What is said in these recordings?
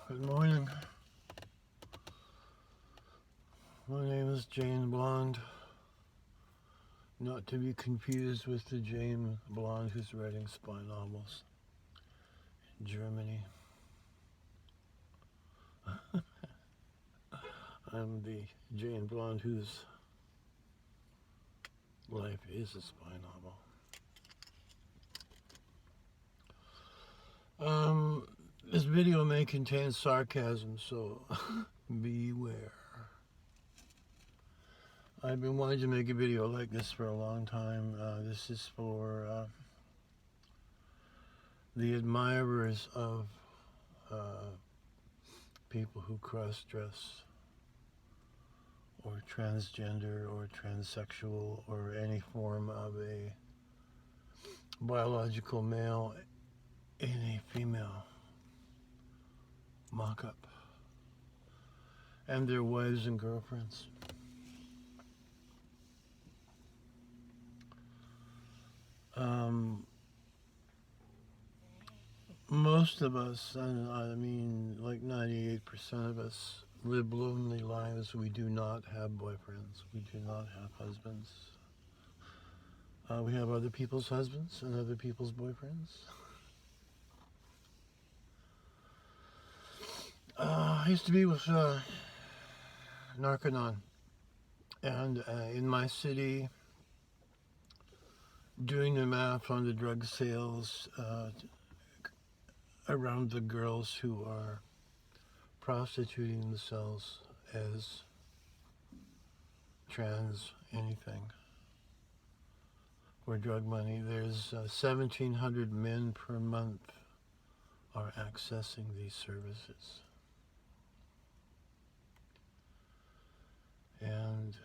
Good morning. My name is Jane Blonde, not to be confused with the Jane Blonde who's writing spy novels in Germany. I'm the Jane Blonde whose life is a spy novel. This video may contain sarcasm, so beware. I've been wanting to make a video like this for a long time. This is for the admirers of people who cross-dress or transgender or transsexual or any form of a biological male in a female mock-up, and their wives and girlfriends. Most of us, and I mean like 98% of us, live lonely lives. We do not have boyfriends. We do not have husbands. We have other people's husbands and other people's boyfriends. I used to be with Narconon, and in my city, doing the math on the drug sales around the girls who are prostituting themselves as trans anything for drug money, there's 1,700 men per month are accessing these services. And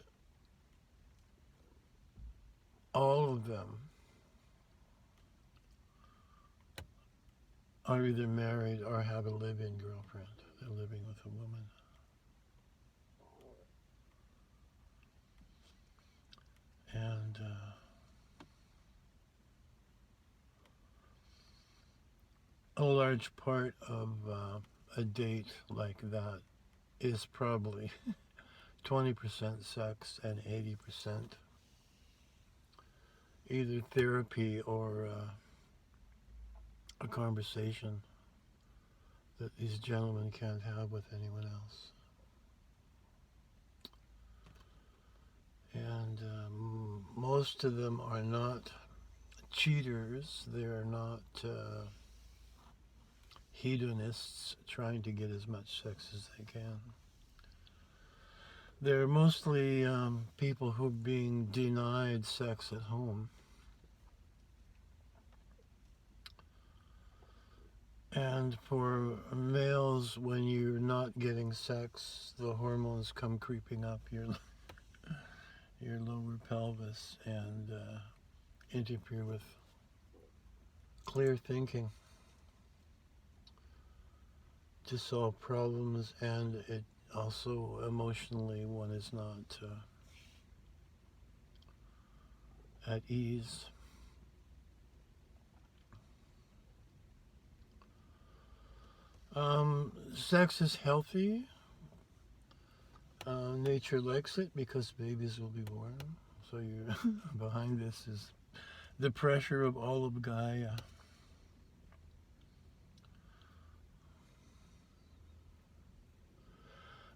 all of them are either married or have a live-in girlfriend. They're living with a woman. And a large part of a date like that is probably 20% sex and 80% either therapy or a conversation that these gentlemen can't have with anyone else. And most of them are not cheaters. They're not hedonists trying to get as much sex as they can. They're mostly people who are being denied sex at home. And for males, when you're not getting sex, the hormones come creeping up your lower pelvis and interfere with clear thinking to solve problems, and it also emotionally one is not at ease. Sex is healthy. Nature likes it because babies will be born. So you're behind this is the pressure of all of Gaia.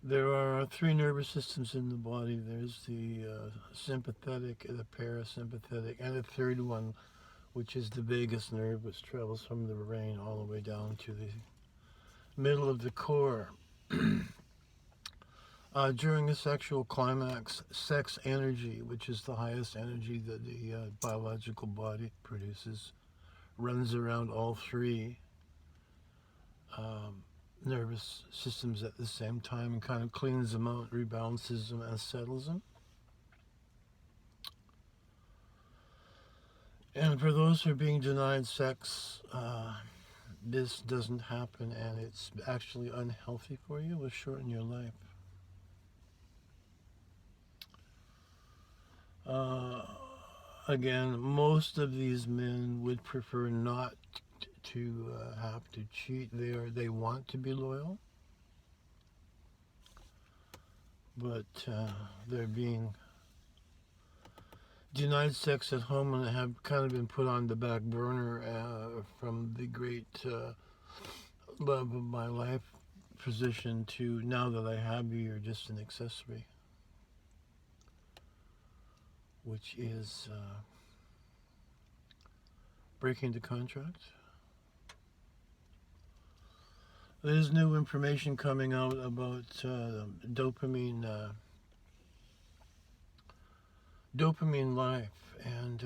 There are three nervous systems in the body. There's the sympathetic, the parasympathetic, and a third one, which is the vagus nerve, which travels from the brain all the way down to the middle of the core. During a sexual climax, sex energy, which is the highest energy that the biological body produces, runs around all three nervous systems at the same time and kind of cleans them out, rebalances them, and settles them. And for those who are being denied sex, this doesn't happen, and it's actually unhealthy for you. It will shorten your life. Again, most of these men would prefer not to have to cheat. They want to be loyal. but they're being denied sex at home and have kind of been put on the back burner from the great love of my life position to now that I have you, you're just an accessory, which is breaking the contract. There's new information coming out about dopamine life, and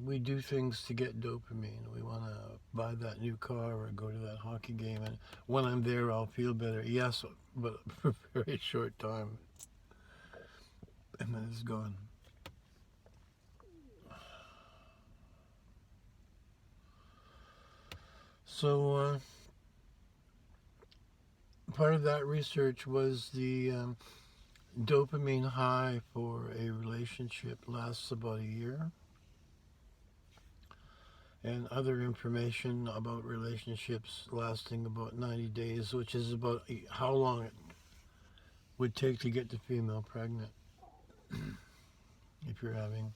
we do things to get dopamine. We want to buy that new car or go to that hockey game, and when I'm there I'll feel better. Yes, but for a very short time, and then it's gone. So part of that research was the dopamine high for a relationship lasts about a year, and other information about relationships lasting about 90 days, which is about how long it would take to get the female pregnant if you're having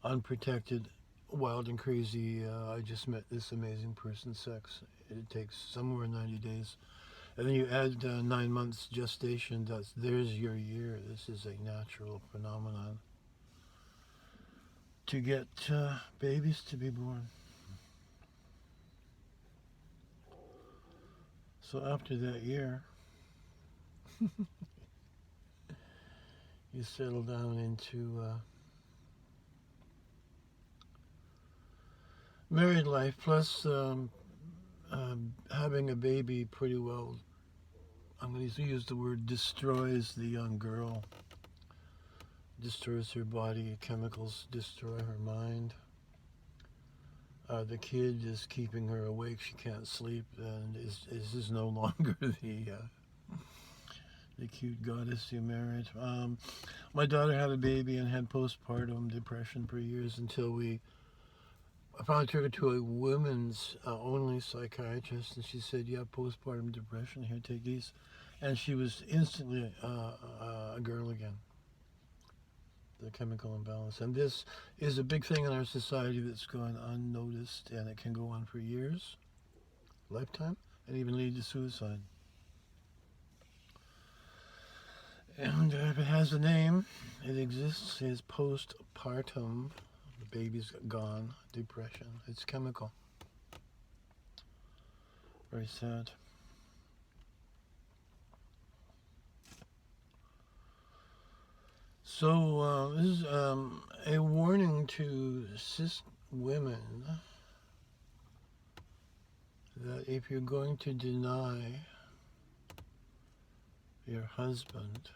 unprotected, wild and crazy, I just met this amazing person sex. It takes somewhere 90 days. And then you add 9 months gestation, there's your year. This is a natural phenomenon to get babies to be born. So after that year, you settle down into married life, plus having a baby pretty well, I'm going to use the word, destroys the young girl, destroys her body, chemicals destroy her mind. The kid is keeping her awake, she can't sleep, and is no longer the cute goddess you married. My daughter had a baby and had postpartum depression for years until I finally took her to a women's only psychiatrist, and she said, yeah, postpartum depression, here, take these. And she was instantly a girl again, the chemical imbalance. And this is a big thing in our society that's gone unnoticed, and it can go on for years, lifetime, and even lead to suicide. And if it has a name, it exists, is postpartum, the baby's gone, depression. It's chemical. Very sad. So this is a warning to cis women that if you're going to deny your husband,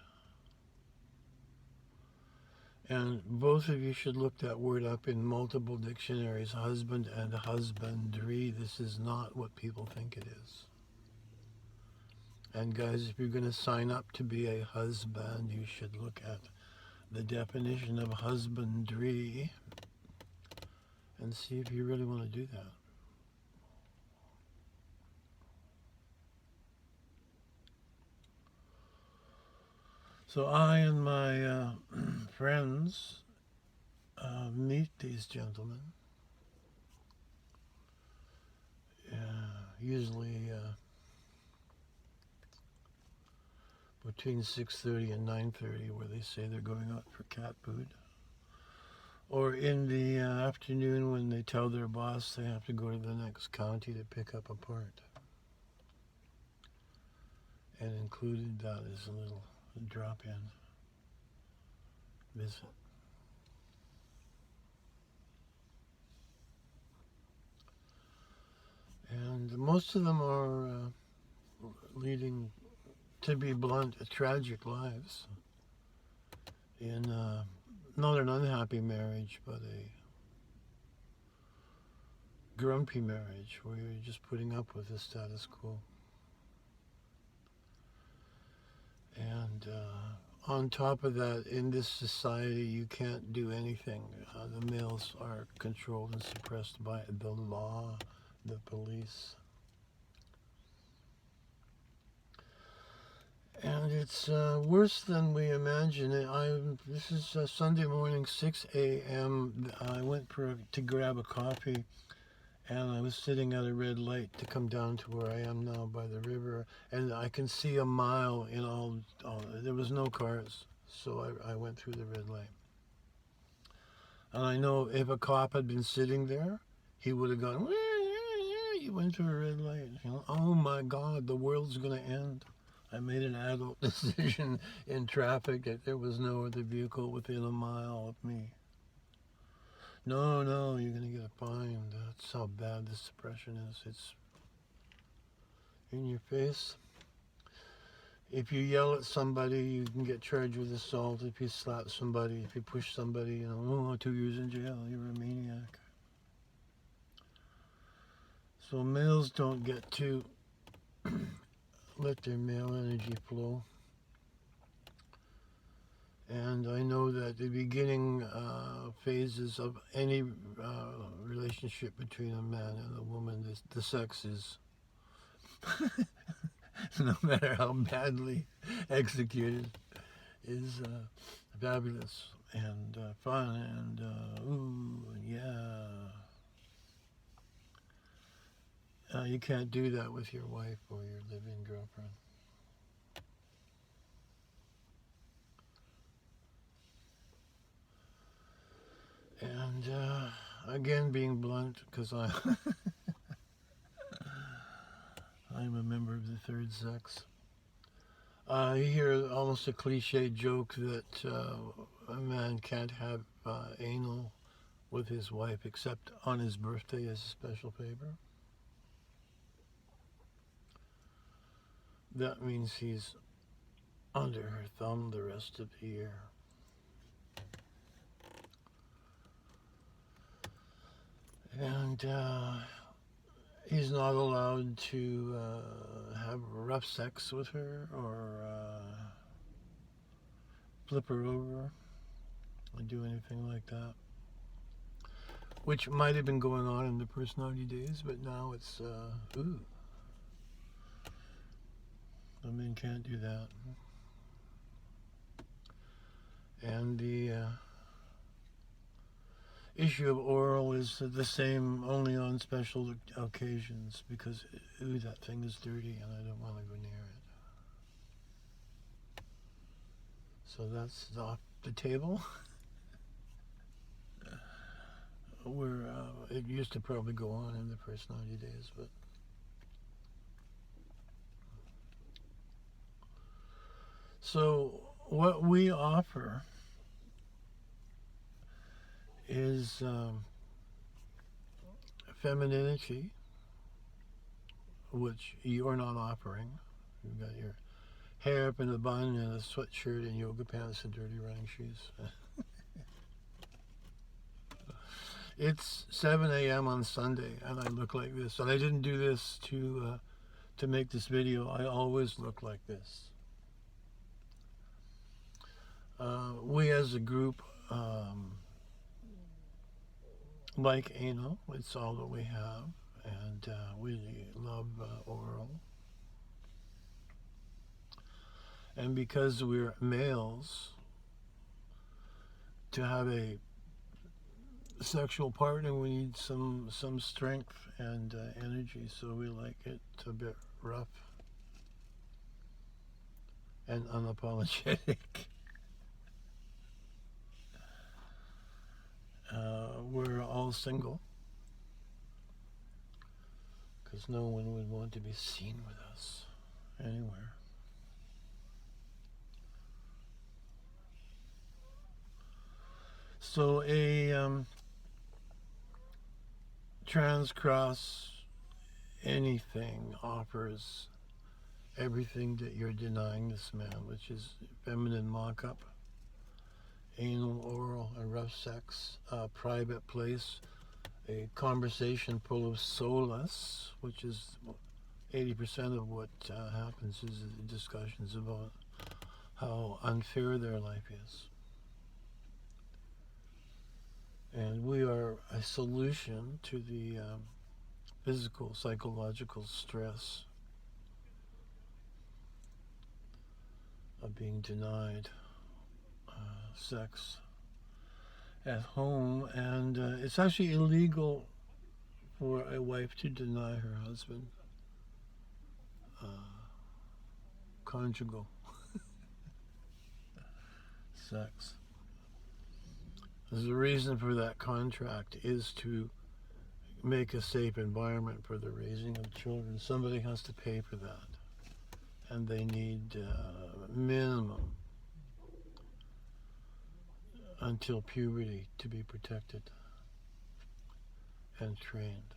and both of you should look that word up in multiple dictionaries, husband and husbandry. This is not what people think it is. And guys, if you're going to sign up to be a husband, you should look at the definition of husbandry and see if you really want to do that. So I and my friends meet these gentlemen, usually between 6:30 and 9:30, where they say they're going out for cat food, or in the afternoon when they tell their boss they have to go to the next county to pick up a part. And included that is a little drop-in visit. And most of them are leading, to be blunt, tragic lives in not an unhappy marriage, but a grumpy marriage where you're just putting up with the status quo. And on top of that, in this society, you can't do anything. The males are controlled and suppressed by the law, the police. And It's worse than we imagine. This is Sunday morning, 6 a.m. I went to grab a coffee, and I was sitting at a red light to come down to where I am now by the river, and I can see a mile in all there was no cars, so I went through the red light. And I know if a cop had been sitting there, he would have gone, you went through a red light. You know, oh my God, the world's going to end. I made an adult decision in traffic that there was no other vehicle within a mile of me. No, you're going to get a fine. That's how bad this depression is. It's in your face. If you yell at somebody, you can get charged with assault. If you slap somebody, if you push somebody, 2 years in jail, you're a maniac. So males don't get to let their male energy flow. And I know that the beginning phases of any relationship between a man and a woman, the sex is, no matter how badly executed, is fabulous and fun and ooh, yeah. You can't do that with your wife or your live-in girlfriend. And again, being blunt, because I'm a member of the third sex. You hear almost a cliche joke that a man can't have anal with his wife except on his birthday as a special favor. That means he's under her thumb the rest of the year. And he's not allowed to have rough sex with her or flip her over or do anything like that. Which might have been going on in the personality days, but now it's, ooh. The men can't do that. And the issue of oral is the same only on special occasions because, ooh, that thing is dirty and I don't want to go near it. So that's off the table. Where it used to probably go on in the personality days, but so what we offer is femininity, which you're not offering. You've got your hair up in a bun and a sweatshirt and yoga pants and dirty running shoes. It's 7 a.m. on Sunday and I look like this. And I didn't do this to make this video. I always look like this. We as a group like anal. It's all that we have. And we love oral. And because we're males, to have a sexual partner, we need some strength and energy, so we like it a bit rough and unapologetic. We're all single because no one would want to be seen with us anywhere. So a trans cross anything offers everything that you're denying this man, which is feminine mock-up, anal, oral, and rough sex, a private place, a conversation full of solace, which is 80% of what happens is discussions about how unfair their life is. And we are a solution to the physical, psychological stress being denied sex at home, and it's actually illegal for a wife to deny her husband conjugal sex. The reason for that contract is to make a safe environment for the raising of children. Somebody has to pay for that, and they need minimum until puberty to be protected and trained.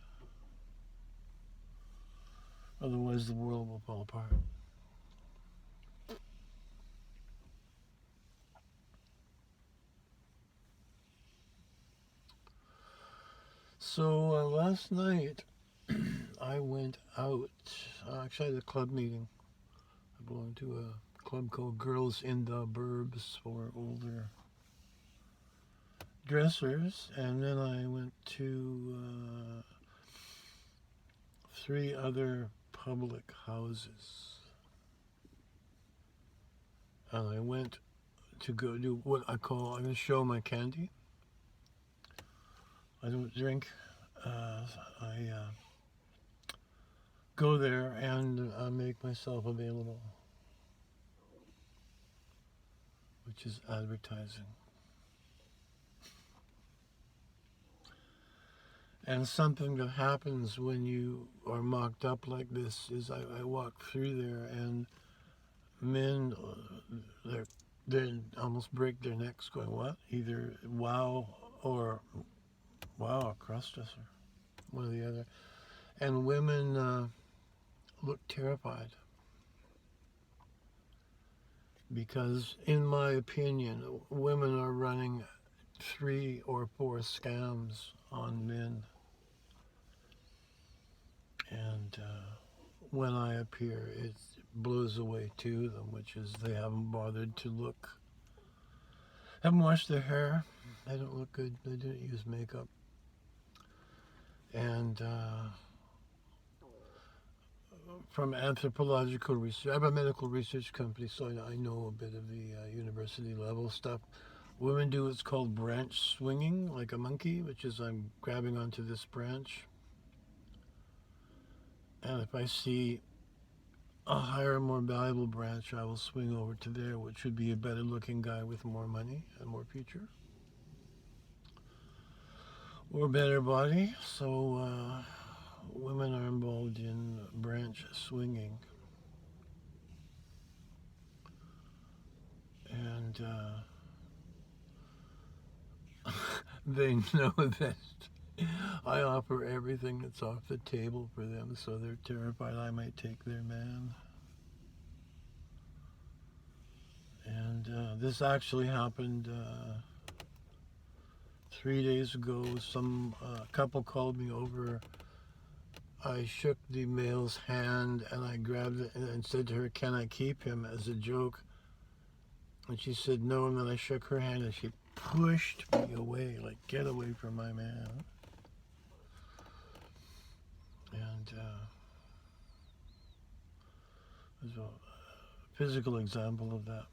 Otherwise the world will fall apart. So last night I went out. Actually, I had a club meeting. I belong to a club called Girls in the Burbs for older dressers, and then I went to 3 other public houses. And I went to go do what I'm going to show my candy. I don't drink. I go there and make myself available, which is advertising. And something that happens when you are mocked up like this is I walk through there and men, they almost break their necks going, what? Either wow or wow, a crossdresser, one or the other. And women look terrified because, in my opinion, women are running 3 or 4 scams on men. And when I appear, it blows away 2 of them, which is they haven't bothered to look, haven't washed their hair, they don't look good, they didn't use makeup. And from anthropological research, I have a medical research company, so I know a bit of the university level stuff. Women do what's called branch swinging, like a monkey, which is I'm grabbing onto this branch. And if I see a higher, more valuable branch, I will swing over to there, which would be a better looking guy with more money and more future. Or better body. So women are involved in branch swinging. And they know that I offer everything that's off the table for them, so they're terrified I might take their man. And this actually happened 3 days ago. Some couple called me over. I shook the male's hand and I grabbed it and said to her, "Can I keep him?" as a joke. And she said no, and then I shook her hand and she pushed me away, like, get away from my man. And there's a physical example of that.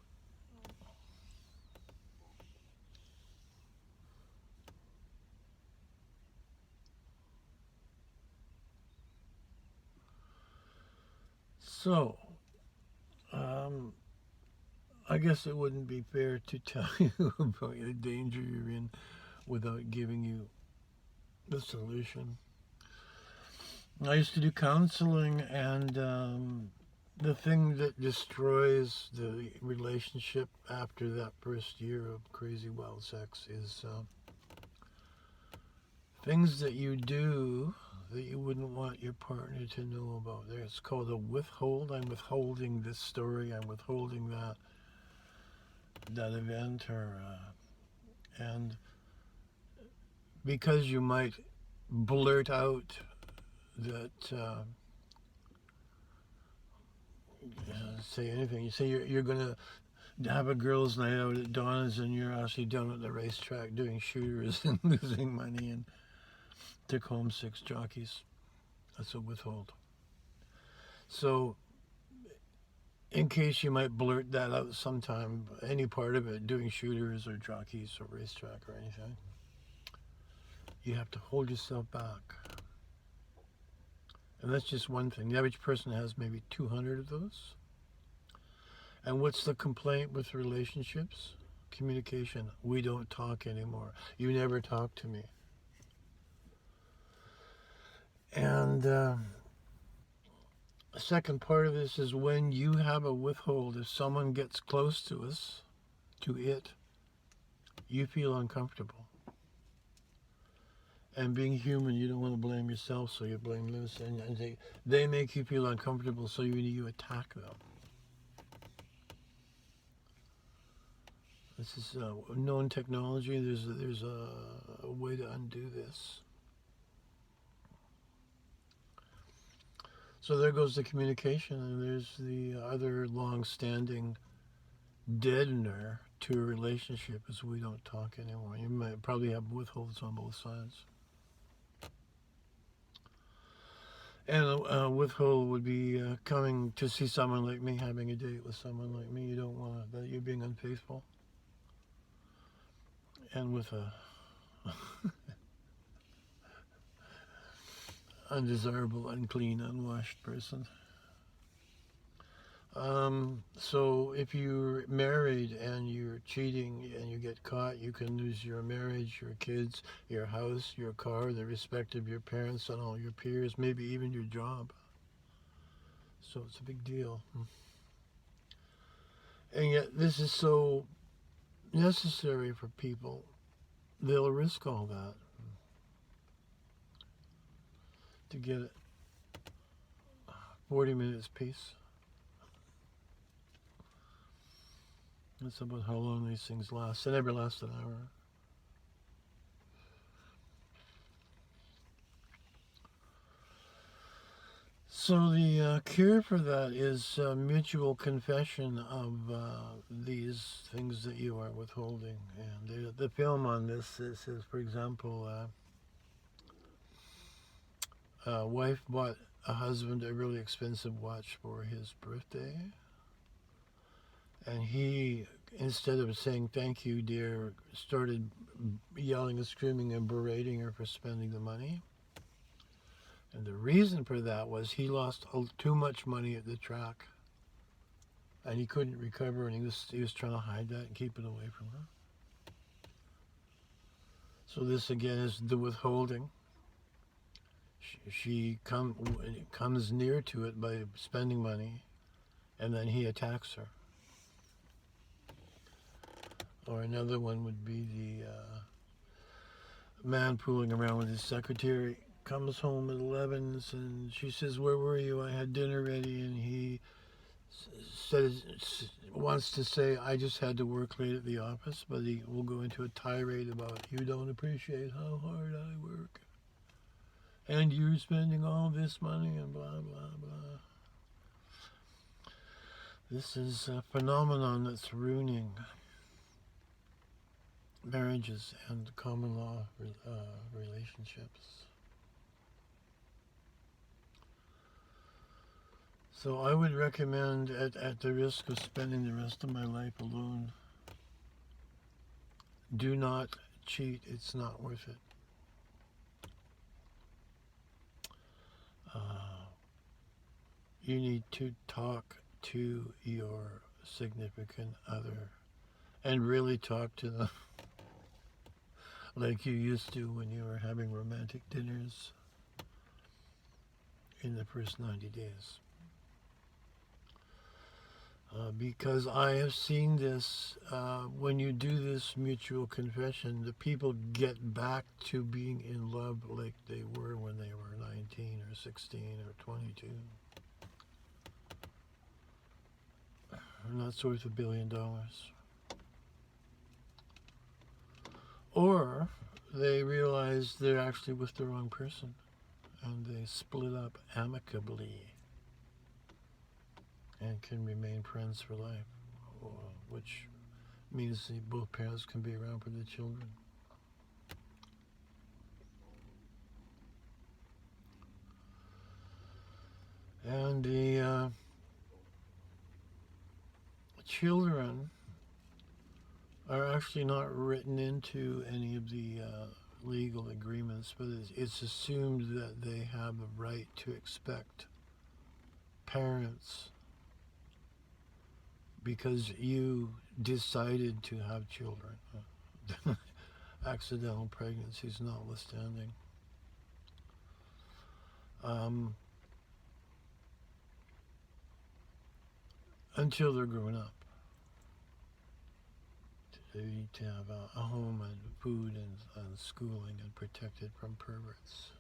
So, I guess it wouldn't be fair to tell you about the danger you're in without giving you the solution. I used to do counseling, and the thing that destroys the relationship after that first year of crazy wild sex is things that you do that you wouldn't want your partner to know about. It's called a withhold. I'm withholding this story, I'm withholding that event, or and because you might blurt out that say anything. You say you're gonna have a girls' night out at Donna's, and you're actually down at the racetrack doing shooters and losing money, and took home 6 jockeys. That's a withhold. So in case you might blurt that out sometime, any part of it, doing shooters or jockeys or racetrack or anything, you have to hold yourself back. And that's just one thing. The average person has maybe 200 of those. And what's the complaint with relationships? Communication. We don't talk anymore. You never talk to me. And the second part of this is when you have a withhold, if someone gets close to us, to it, you feel uncomfortable. And being human, you don't want to blame yourself, so you blame this. And they make you feel uncomfortable, so you attack them. This is known technology. There's a way to undo this. So there goes the communication, and there's the other long-standing deadener to a relationship is we don't talk anymore. You might probably have withholds on both sides. And a withhold would be coming to see someone like me, having a date with someone like me. You don't want that you're being unfaithful. And with a undesirable, unclean, unwashed person. So if you're married and you're cheating and you get caught, you can lose your marriage, your kids, your house, your car, the respect of your parents and all your peers, maybe even your job. So it's a big deal. And yet this is so necessary for people. They'll risk all that to get it. 40 minutes peace. That's about how long these things last. They never last an hour. So the cure for that is mutual confession of these things that you are withholding. And the film on this says, for example, a wife bought a husband a really expensive watch for his birthday. And he, instead of saying, "Thank you, dear," started yelling and screaming and berating her for spending the money. And the reason for that was he lost too much money at the track. And he couldn't recover, and he was trying to hide that and keep it away from her. So this, again, is the withholding. She comes near to it by spending money, and then he attacks her. Or another one would be the man fooling around with his secretary. Comes home at 11 and she says, "Where were you? I had dinner ready." And he wants to say, "I just had to work late at the office," but he will go into a tirade about, "You don't appreciate how hard I work. And you're spending all this money," and blah, blah, blah. This is a phenomenon that's ruining marriages and common law relationships. So I would recommend, at the risk of spending the rest of my life alone, do not cheat. It's not worth it. You need to talk to your significant other and really talk to them like you used to when you were having romantic dinners in the first 90 days. Because I have seen this, when you do this mutual confession, the people get back to being in love like they were when they were 19 or 16 or 22. And that's worth $1 billion. Or they realize they're actually with the wrong person and they split up amicably and can remain friends for life, which means that both parents can be around for the children. And children are actually not written into any of the legal agreements, but it's assumed that they have the right to expect parents because you decided to have children. Accidental pregnancies notwithstanding. Until they're grown up. They need to have a home and food and schooling and protected from perverts.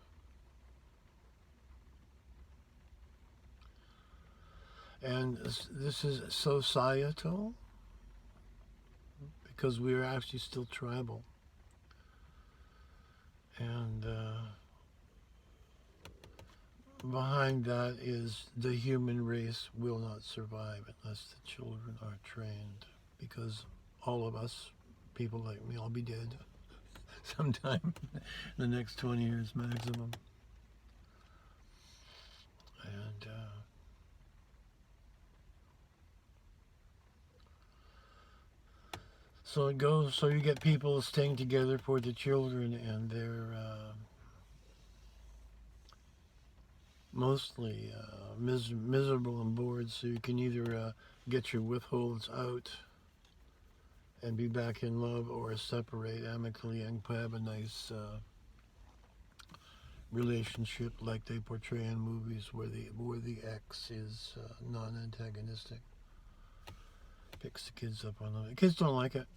And this is societal because we are actually still tribal. And behind that is the human race will not survive unless the children are trained, because all of us, people like me, I'll be dead sometime in the next 20 years maximum. And so it goes, so you get people staying together for the children, and they're mostly miserable and bored, so you can either get your withholds out and be back in love, or separate amicably and have a nice relationship like they portray in movies where the ex is non-antagonistic, picks the kids up on them. The kids don't like it.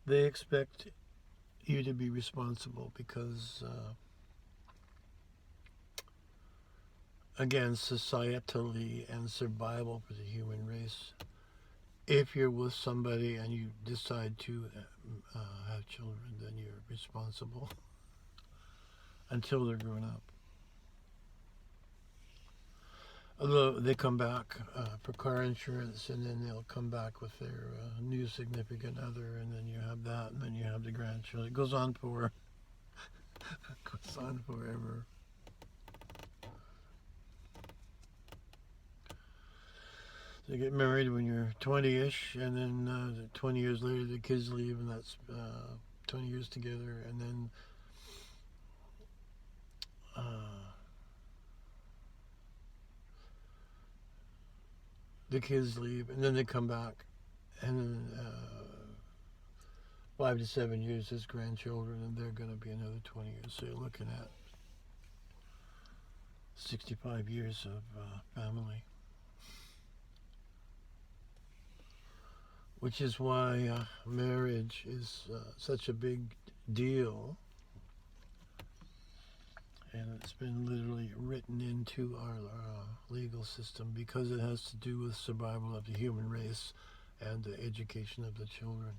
They expect you to be responsible because again, societally and survival for the human race, if you're with somebody and you decide to have children, then you're responsible until they're grown up. Although they come back for car insurance, and then they'll come back with their new significant other, and then you have that, and then you have the grandchildren. It goes on for goes on forever. So you get married when you're 20-ish, and then 20 years later the kids leave, and that's 20 years together, and then the kids leave, and then they come back, and then 5 to 7 years as grandchildren, and they're going to be another 20 years. So you're looking at 65 years of family. Which is why marriage is such a big deal, and it's been literally written into our legal system because it has to do with survival of the human race and the education of the children.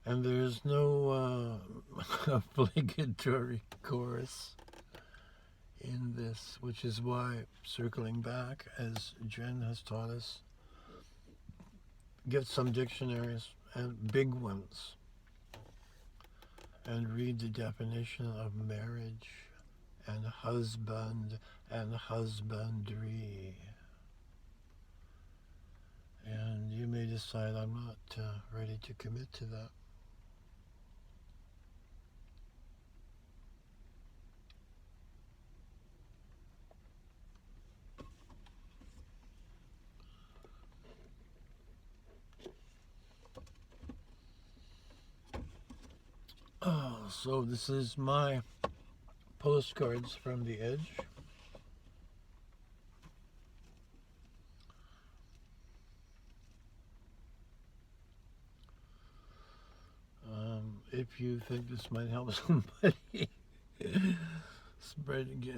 And there's no obligatory course in this, which is why, circling back, as Jen has taught us, get some dictionaries, and big ones, and read the definition of marriage and husband and husbandry. And you may decide, I'm not ready to commit to that. So this is my postcards from the edge. If you think this might help somebody,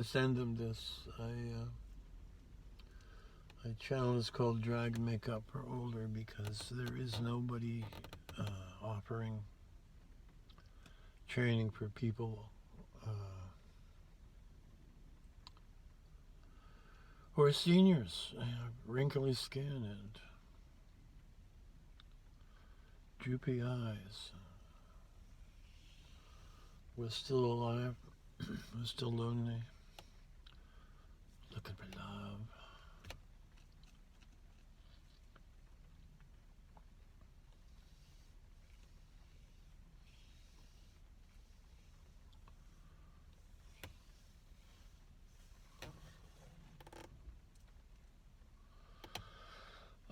send them this. My channel is called Drag Makeup for Older because there is nobody offering training for people who are seniors, wrinkly skin and droopy eyes. We're still alive, we're still lonely, looking for love.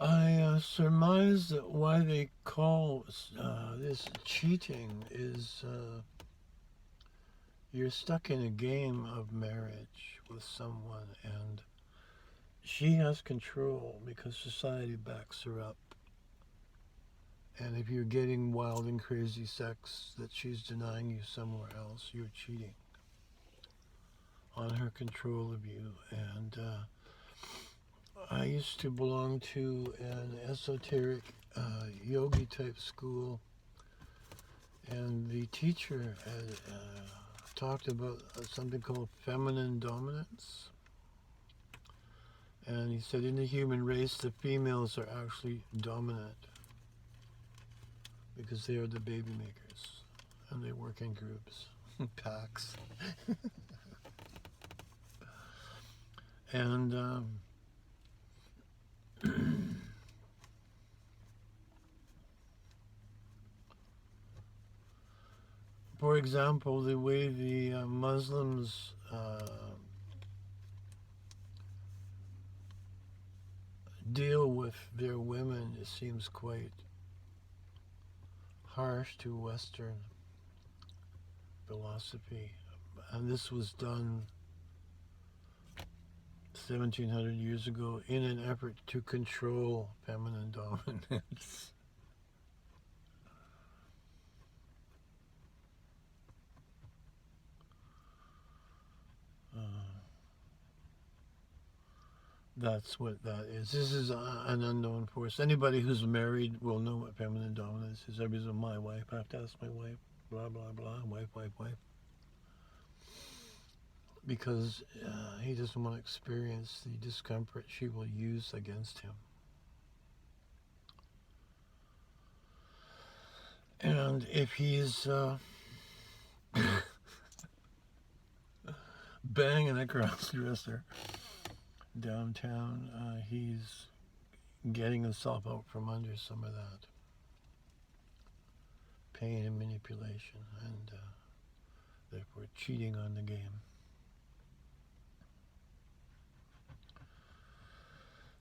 I surmise that why they call this cheating is you're stuck in a game of marriage with someone, and she has control because society backs her up. And if you're getting wild and crazy sex that she's denying you somewhere else, you're cheating on her control of you. And I used to belong to an esoteric yogi type school, and the teacher had talked about something called feminine dominance. And he said in the human race, the females are actually dominant because they are the baby makers, and they work in groups, packs. And for example, the way the Muslims deal with their women, it seems quite harsh to Western philosophy. And this was done 1700 years ago in an effort to control feminine dominance. That's what that is. This is an unknown force. Anybody who's married will know what feminine dominance is. Everybody's like, my wife, I have to ask my wife, blah, blah, blah, wife. Because he doesn't want to experience the discomfort she will use against him. And if he's banging a crossdresser downtown, he's getting himself out from under some of that pain and manipulation, and therefore cheating on the game.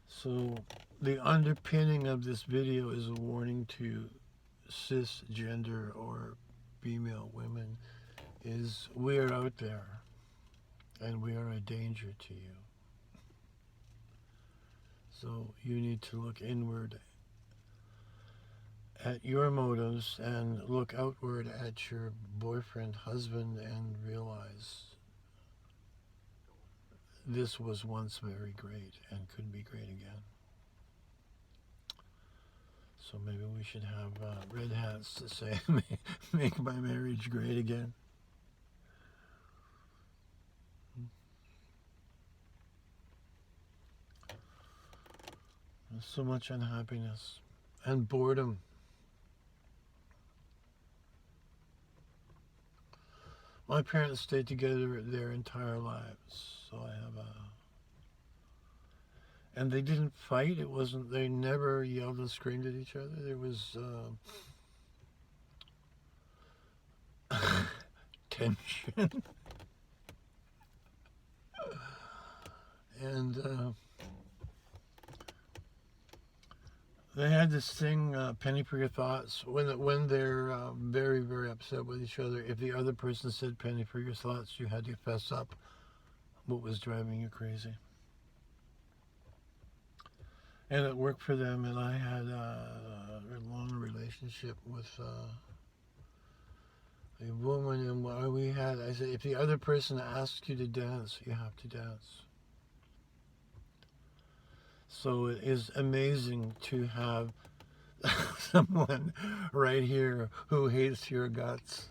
So the underpinning of this video is a warning to cisgender or female women is we are out there and we are a danger to you. So you need to look inward at your motives and look outward at your boyfriend, husband, and realize this was once very great and could be great again. So maybe we should have red hats to say, make my marriage great again. There's so much unhappiness and boredom. My parents stayed together their entire lives, so I have and they didn't fight. It wasn't, they never yelled and screamed at each other. There was tension. And they had this thing, penny for your thoughts. When they're very, very upset with each other, if the other person said penny for your thoughts, you had to fess up what was driving you crazy. And it worked for them, and I had a long relationship with a woman, and what we had, I said, if the other person asks you to dance, you have to dance. So it is amazing to have someone right here who hates your guts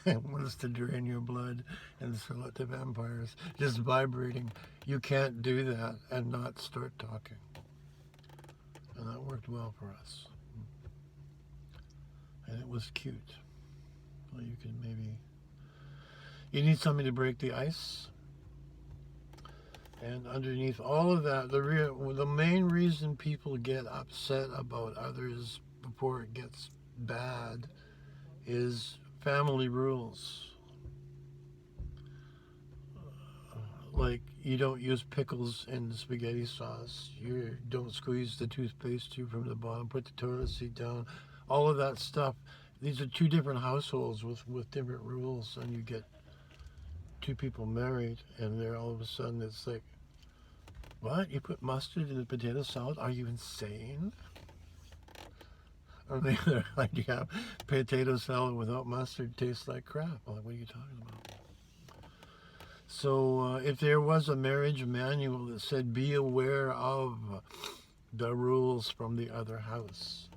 and wants to drain your blood and sell it to vampires, just vibrating. You can't do that and not start talking. And that worked well for us. And it was cute. Well, you can maybe, you need something to break the ice. And underneath all of that, the main reason people get upset about others before it gets bad is family rules. Like, you don't use pickles in the spaghetti sauce. You don't squeeze the toothpaste tube from the bottom. Put the toilet seat down. All of that stuff. These are two different households with different rules, and you get two people married, and they're all of a sudden it's like, what? You put mustard in the potato salad? Are you insane? On the other hand, you have potato salad without mustard tastes like crap. I'm like, what are you talking about? So if there was a marriage manual that said, be aware of the rules from the other house,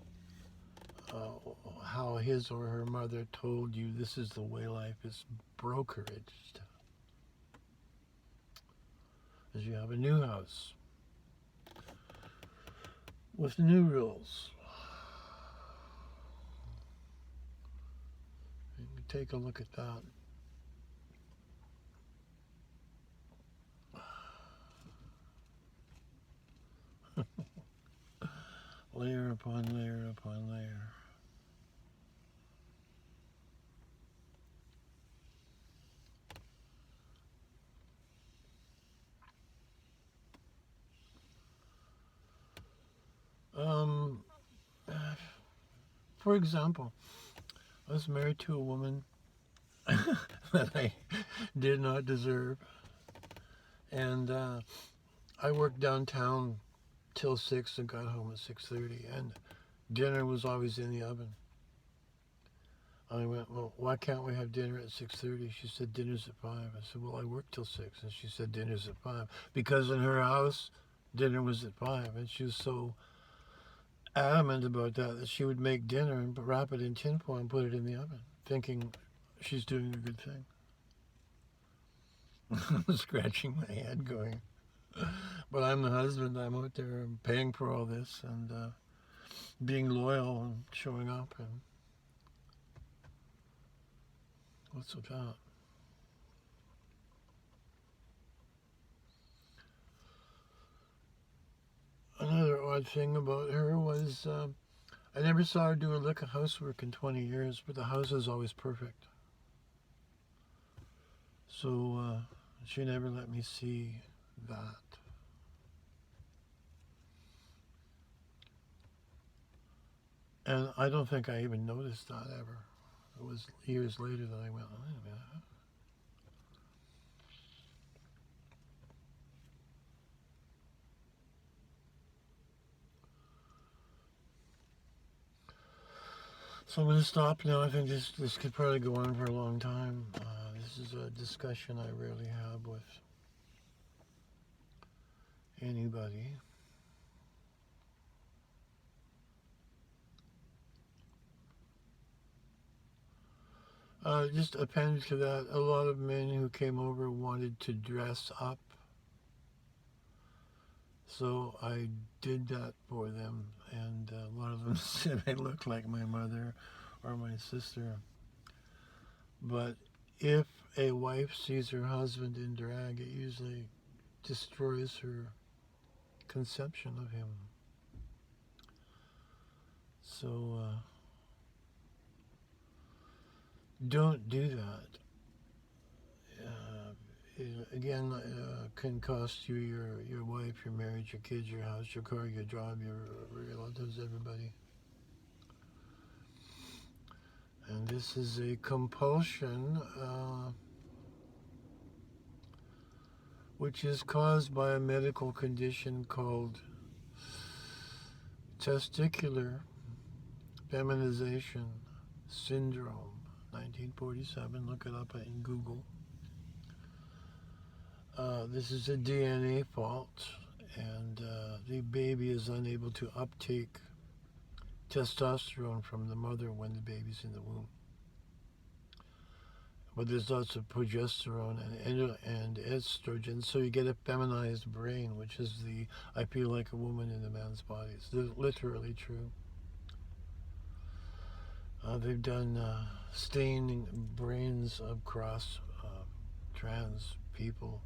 how his or her mother told you this is the way life is brokeraged. As you have a new house with new rules. You can take a look at that. Layer upon layer upon layer. For example, I was married to a woman that I did not deserve, and I worked downtown till 6 and got home at 6:30, and dinner was always in the oven. I went, well, why can't we have dinner at 6:30? She said, dinner's at 5. I said, well, I work till 6. And she said, dinner's at 5. Because in her house, dinner was at 5. And she was so adamant about that she would make dinner and wrap it in tinfoil and put it in the oven, thinking she's doing a good thing. I'm scratching my head going, but I'm the husband. I'm out there paying for all this and being loyal and showing up. And what's with that? Another odd thing about her was I never saw her do a lick of housework in 20 years, but the house is always perfect. So she never let me see that. And I don't think I even noticed that ever. It was years later that I went, oh, wait a minute. So I'm going to stop now. I think this could probably go on for a long time. This is a discussion I rarely have with anybody. Just appended to that, a lot of men who came over wanted to dress up. So I did that for them, and a lot of them said I looked like my mother or my sister. But if a wife sees her husband in drag, it usually destroys her conception of him. So don't do that. Again, can cost you your wife, your marriage, your kids, your house, your car, your job, your relatives, everybody. And this is a compulsion which is caused by a medical condition called testicular feminization syndrome. 1947, look it up in Google. This is a DNA fault, and the baby is unable to uptake testosterone from the mother when the baby's in the womb. But there's lots of progesterone and estrogen, so you get a feminized brain, which is I feel like a woman in a man's body. It's literally true. They've done staining brains of trans people,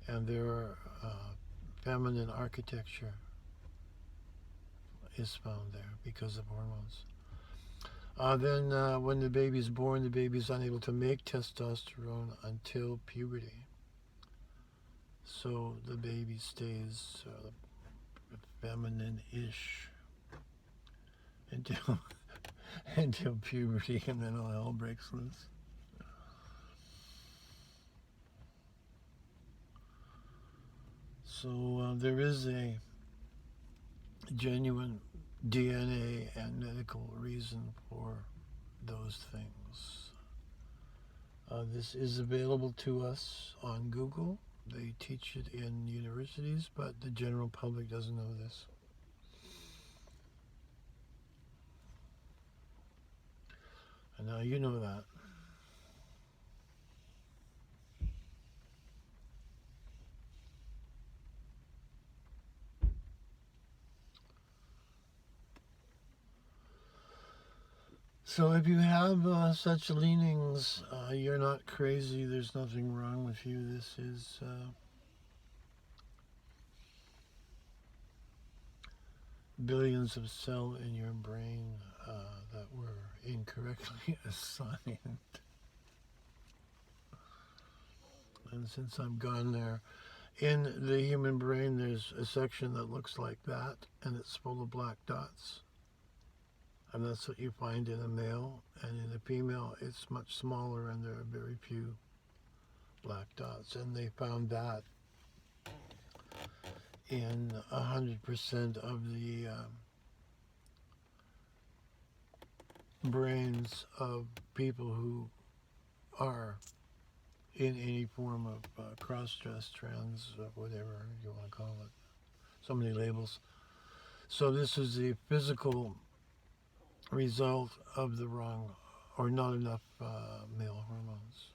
and their feminine architecture is found there because of hormones. Then when the baby's born, the baby's unable to make testosterone until puberty. So the baby stays feminine-ish until until puberty, and then all hell breaks loose. So there is a genuine DNA and medical reason for those things. This is available to us on Google. They teach it in universities, but the general public doesn't know this. And now you know that. So if you have such leanings, you're not crazy. There's nothing wrong with you. This is billions of cells in your brain that were incorrectly assigned. And since I've gone there, in the human brain there's a section that looks like that, and it's full of black dots. And that's what you find in a male, and in a female it's much smaller, and there are very few black dots. And they found that in 100% of the brains of people who are in any form of cross-dress, trans, whatever you want to call it. So many labels. So this is the physical result of the wrong or not enough male hormones.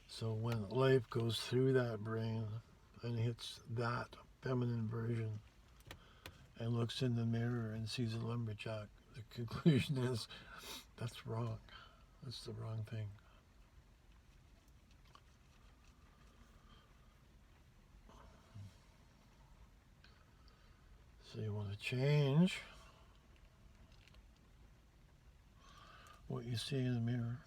So when life goes through that brain and hits that feminine version and looks in the mirror and sees a lumberjack, the conclusion is that's wrong. That's the wrong thing. So you want to change what you see in the mirror.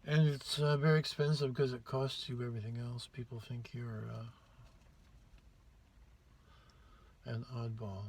And it's very expensive because it costs you everything else. People think you're an oddball.